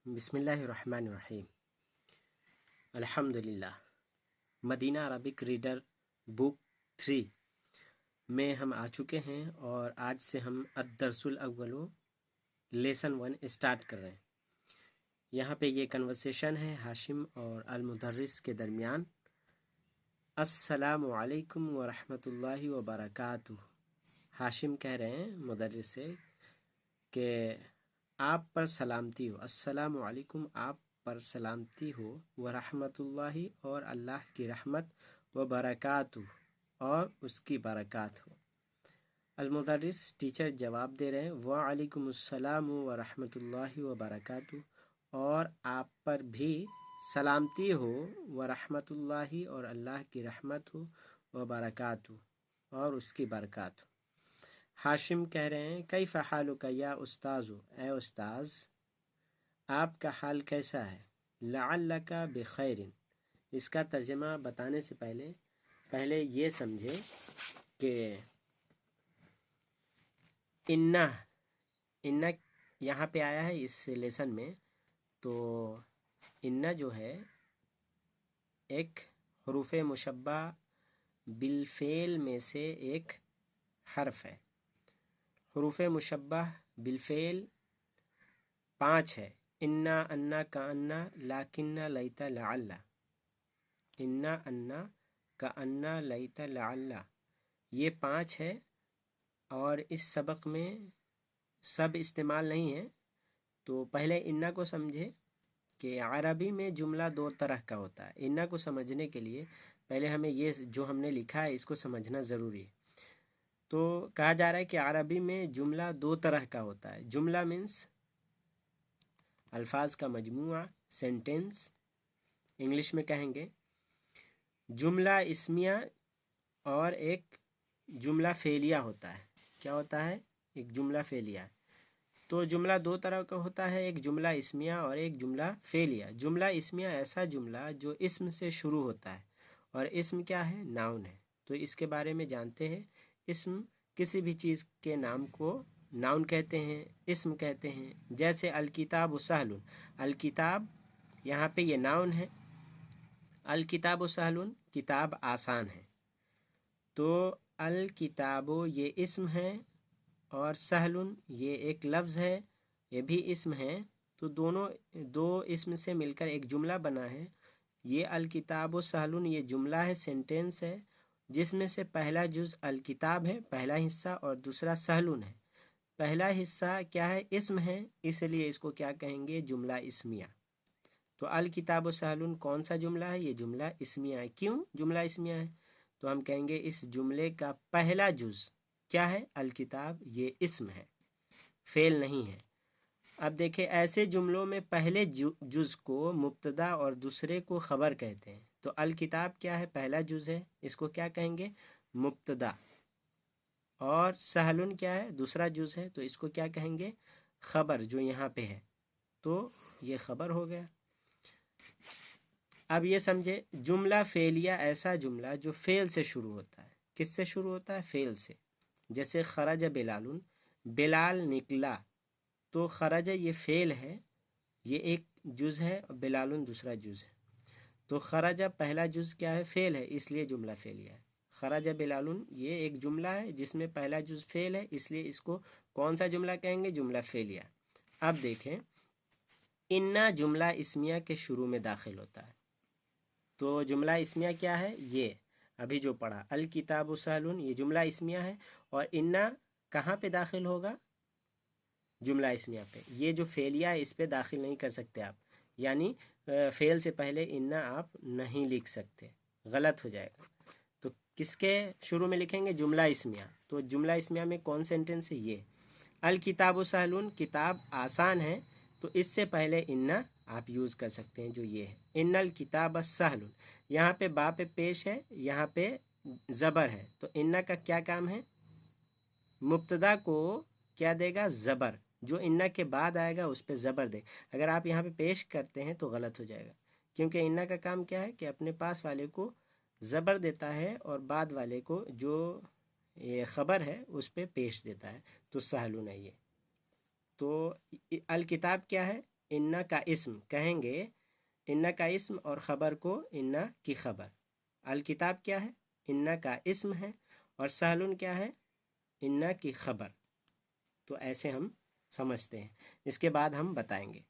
बिस्मिल्लाहिर्रहमानिर्रहीम। अल्हम्दुलिल्लाह। Medina Arabic reader book 3 में हम आ चुके हैं और आज से हम अद्दरसुल अव्वलो लेसन 1 स्टार्ट कर रहे हैं। यहाँ पे ये कन्वर्सेशन है हाशिम और अल मुदर्रिस के दरमियान। अस्सलामु अलैकुम व रहमतुल्लाहि व बरकातुहू। हाशिम कह रहे हैं मुदर्रिस से कि आप पर सलामती हो, अस्सलामु अलैकुम आप पर सलामती हो, व रहमतुल्लाहि और अल्लाह की रहमत, व बरकातुहू और उसकी बरकात हो। अल मुदर्रिस टीचर जवाब दे रहे हैं व अलैकुमुस्सलाम व रहमतुल्लाहि व बरकातुहू, और आप पर भी सलामती हो, व रहमतुल्लाहि और अल्लाह की रहमत हो, व बरकातुहू और उसकी बरकात हो। हाशिम कह रहे हैं कैफ़ हालुका या उस्ताज़ु, ए उस्ताज़ आपका हाल कैसा है। लअल्लका बिखैरिन, इसका तर्जमा बताने से पहले ये समझे कि इन्ना यहाँ पे आया है इस लेसन में। तो इन्ना जो है एक हरूफ मुशब्बा बिलफेल में से एक हर्फ है। हरूफ मुशब्बा बिलफेल 5 है। इन्ना, अन्ना, का अन्ना, लाकिन्ना, लैता, लअल्ला। इन्ना, अन्ना, का अन्ना, लैता, लअल्ला, ये 5 है और इस सबक में सब इस्तेमाल नहीं है। तो पहले इन्ना को समझे कि अरबी में जुमला 2 तरह का होता है। इन्ना को समझने के लिए पहले हमें ये जो हमने लिखा है इसको समझना ज़रूरी है। तो कहा जा रहा है कि अरबी में जुमला 2 तरह का होता है। जुमला मीन्स अल्फाज का मजमूआ, सेंटेंस। इंग्लिश में कहेंगे जुमला इस्मिया और एक जुमला फेलिया होता है। क्या होता है? एक जुमला फेलिया। तो जुमला 2 तरह का होता है, एक जुमला इस्मिया और एक जुमला फेलिया। जुमला इस्मिया ऐसा जुमला जो इस्म से शुरू होता है, और इस्म क्या है? नाउन है। तो इसके बारे में जानते हैं। इस्म किसी भी चीज़ के नाम को नाउन कहते हैं, इस्म कहते हैं। जैसे अल किताब सहलुन, अल किताब यहाँ पे ये नाउन है। अल किताब सहलुन, किताब आसान है। तो अल किताबो ये इस्म है और सहलुन ये एक लफ्ज़ है, ये भी इस्म है। तो दोनों दो इस्म से मिलकर एक जुमला बना है। ये अल किताबो सहलुन ये जुमला है, सेंटेंस है, जिसमें से पहला जुज़ अल किताब है, पहला हिस्सा, और दूसरा सहलुन है। पहला हिस्सा क्या है? इस्म है, इसलिए इसको क्या कहेंगे? जुमला इस्मिया। तो अल किताब सहलुन कौन सा जुमला है? ये जुमला इस्मिया है। क्यों जुमला इस्मिया है? तो हम कहेंगे इस जुमले का पहला जुज़ क्या है? अल किताब ये इस्म है, फेल नहीं है। अब देखें, ऐसे जुमलों में पहले जुज़ को मुब्तदा और दूसरे को ख़बर कहते हैं। तो अल किताब क्या है? पहला जुज़ है, इसको क्या कहेंगे? मुब्तदा। और सहलुन क्या है? दूसरा जुज़ है, तो इसको क्या कहेंगे? ख़बर, जो यहाँ पे है। तो ये ख़बर हो गया। अब ये समझे, जुमला फेलिया ऐसा जुमला जो फ़ेल से शुरू होता है। किससे शुरू होता है? फ़ेल से। जैसे खरज बिलालुन, बिलाल निकला। तो खरज ये फ़ेल है, ये एक जुज़ है, और बिलालुन दूसरा जुज़ है। तो खरज पहला जुज़ क्या है? फ़ेल है, इसलिए जुमला फेलिया है। खरज बिलालुन ये एक जुमला है जिसमें पहला जुज़ फ़ेल है, इसलिए इसको कौन सा जुमला कहेंगे? जुमला फेलिया। अब देखें, इन्ना जुमला इस्मिया के शुरू में दाखिल होता है। तो जुमला इस्मिया क्या है? ये अभी जो पढ़ा अल किताबु सहलुन, ये जुमला इस्मिया है। और इन्ना कहाँ पे दाखिल होगा? जुमला इस्मिया पे। ये जो फेलिया है इस पे दाखिल नहीं कर सकते आप, यानी फ़ेल से पहले इन्ना आप नहीं लिख सकते, गलत हो जाएगा। तो किसके शुरू में लिखेंगे? जुमला इस्मिया। तो जुमला इस्मिया में कौन सेंटेंस है? ये अल किताबु सहलुन, किताब आसान है। तो इससे पहले इन्ना आप यूज़ कर सकते हैं, जो ये है इन्नल किताब सहलुन। यहाँ पे बा पे पेश है, यहाँ पे ज़बर है। तो इन्ना का क्या काम है? मुब्तदा को क्या देगा? ज़बर। जो इन्ना के बाद आएगा उस पे ज़बर दे। अगर आप यहाँ पे पेश करते हैं तो गलत हो जाएगा, क्योंकि इन्ना का काम क्या है कि अपने पास वाले को ज़बर देता है और बाद वाले को जो ये ख़बर है उस पे पेश देता है। तो सहलुन है ये। तो अल किताब क्या है? इन्ना का इस्म कहेंगे, इन्ना का इस्म और ख़बर को इन्ना की ख़बर। अल किताब क्या है? इन्ना का इस्म है, और सहलुन क्या है? इन्ना की ख़बर। तो ऐसे हम समझते हैं, इसके बाद हम बताएंगे।